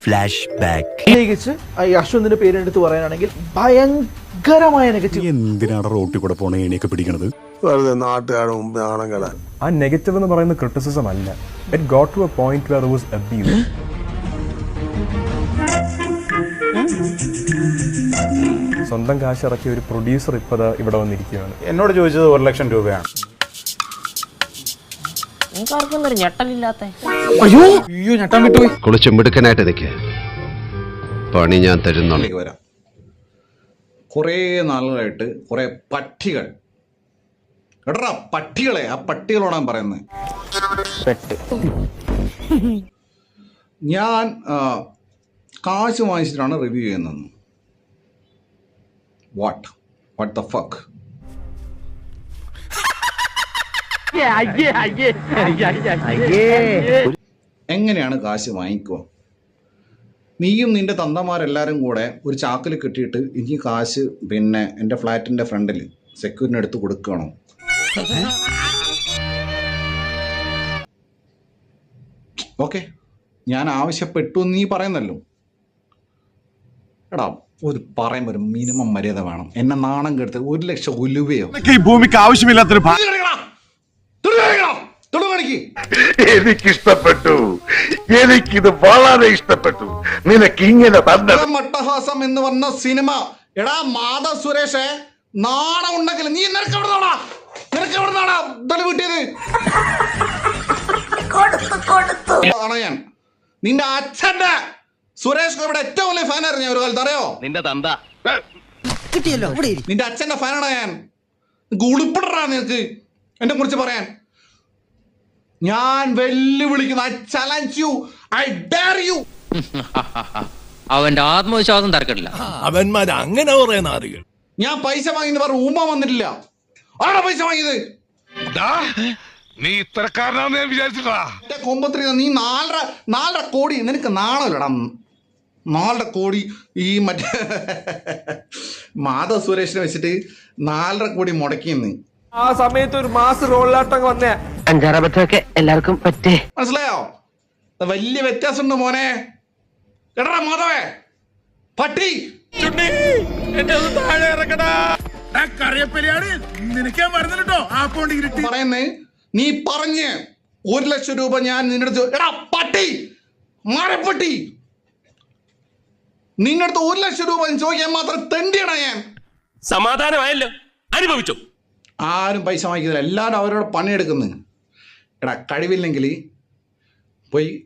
Flash back. പ്രത്യേകിച്ച് ഈ അശ്വന്തിന്റെ പേരെടുത്ത് പറയാനാണെങ്കിൽ ഭയങ്കരമായ നെഗറ്റീവ്. എന്തിനാണ് റോട്ടിൽ കൂടെ പോണ ഏണിയൊക്കെ പിടിക്കണത്? വെറുതെ നാട്ടുകാരുടെ മുമ്പ് നാണം കെടാൻ. ആ നെഗറ്റീവ് എന്ന് പറയുന്ന ക്രിറ്റിസിസം അല്ല. It got to a point where there was abuse. സ്വന്തം കാശ് ഇറക്കിയ ഒരു പ്രൊഡ്യൂസർ ഇപ്പോൾ ഇവിടെ വന്നിരിക്കുകയാണ്. എന്നോട് ചോദിച്ചത് 1 ലക്ഷം രൂപയാണ്. അയ്യോ ഞെട്ടാൻ വിട്ടുപോയി. കുളിച്ച് മിടുക്കനായിട്ട് നിൽക്കുക, പണി ഞാൻ തരുന്നുള്ളൂ. വരാം. കുറേ നാളുകളായിട്ട് കുറേ പട്ടികൾ, എടാ പട്ടികളെ, ആ പട്ടികളോടാണ് പറയുന്നത്. ഞാൻ കാശ് വാങ്ങിച്ചിട്ടാണ് റിവ്യൂ ചെയ്യുന്നത്. What the fuck? എങ്ങനെയാണ് കാശ് വാങ്ങിക്കുക? നീയും നിന്റെ തന്തമാരെല്ലാവരും കൂടെ ഒരു ചാക്കിൽ കെട്ടിയിട്ട് എനിക്ക് കാശ് പിന്നെ എൻ്റെ ഫ്ലാറ്റിൻ്റെ ഫ്രണ്ടിൽ സെക്യൂരിറ്റിന് എടുത്ത് കൊടുക്കണോ? ഓക്കെ, ഞാൻ ആവശ്യപ്പെട്ടു നീ പറയുന്നല്ലോ. എടാ ഒരു പറയുമ്പോൾ ഒരു മിനിമം മര്യാദ വേണം. എന്നെ നാണം കെടുത്ത് 1 ലക്ഷം ഉലുവയോ ഈ ഭൂമിക്ക് ആവശ്യമില്ലാത്തൊരു എനിക്കിഷ്ടപ്പെട്ടു, എനിക്കിത് വളരെ ഇഷ്ടപ്പെട്ടു. നിനക്ക് ഇങ്ങനെ മട്ടഹാസം എന്ന് പറഞ്ഞ സിനിമ, എടാ മാധവ് സുരേഷ്, നാണം ഉണ്ടെങ്കിൽ നീ നിനക്ക് എവിടുന്നാടാ കിട്ടിയത്? ഞാൻ നിന്റെ അച്ഛന്റെ സുരേഷ് ഗോപിയുടെ ഏറ്റവും വലിയ ഫാനായിരുന്നു ഞാൻ ഒരു കാലത്ത്, അറിയോ? നിന്റെ തന്ത നിന്റെ അച്ഛന്റെ ഫാനാണ് ഞാൻ. ഉളുപ്പിടറാ നിനക്ക് എന്നെ കുറിച്ച് പറയാൻ. ഞാൻ വെല്ലുവിളിക്കുന്നു. I challenge you, I dare you. അവന്റെ ആത്മവിശ്വാസം തർക്കമില്ല. അവന്മാർ അങ്ങനെ പറയുന്ന ആളുകൾ. ഞാൻ പൈസ വാങ്ങിന്ന് പറഞ്ഞ ഊമ വന്നിട്ടില്ല. ആരാ പൈസ വാങ്ങിയത്? നീ ഇത്രക്കാരനാന്ന് ഞാൻ വിചാരിച്ചിട്ടാ. കൊമ്പത്തിരി നീ 4.5 കോടി, നിനക്ക് നാണല്ലടാ. 4.5 കോടി ഈ മറ്റേ മാധവ് സുരേഷിനെ വെച്ചിട്ട് 4.5 കോടി മുടക്കിയെന്ന്. ആ സമയത്ത് ഒരു മാസ് റോളിലാട്ടം വന്നേ. 5-6 അബദ്ധമൊക്കെ എല്ലാവർക്കും പറ്റേ. മനസ്സിലായോ? വലിയ വ്യത്യാസമുണ്ട് മോനെ. എടാ മാധവേ പട്ടി പറയുന്നേ, നീ പറഞ്ഞ് 1 ലക്ഷം രൂപ ഞാൻ നിന്റെ അടുത്ത്, എടാ പട്ടി മാറപ്പട്ടി, നിന്റെ അടുത്ത് 1 ലക്ഷം രൂപ ചോദിക്കാൻ മാത്രം തെണ്ടിയാണ് ഞാൻ. സമാധാനമായല്ലോ, അനുഭവിച്ചു. ആരും പൈസ വാങ്ങിക്കുന്നില്ല, എല്ലാവരും അവരോട് പണിയെടുക്കുന്നു. എടാ കഴിവില്ലെങ്കിൽ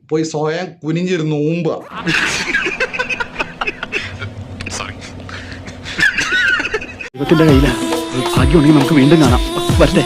പോയി സ്വയം കുനിഞ്ഞിരുന്നു ഊമ്പ. ദൈവത്തിന്റെ കയ്യിലാ. ഭാഗ്യമുണ്ടെങ്കിൽ നമുക്ക് വീണ്ടും കാണാം. വരട്ടെ.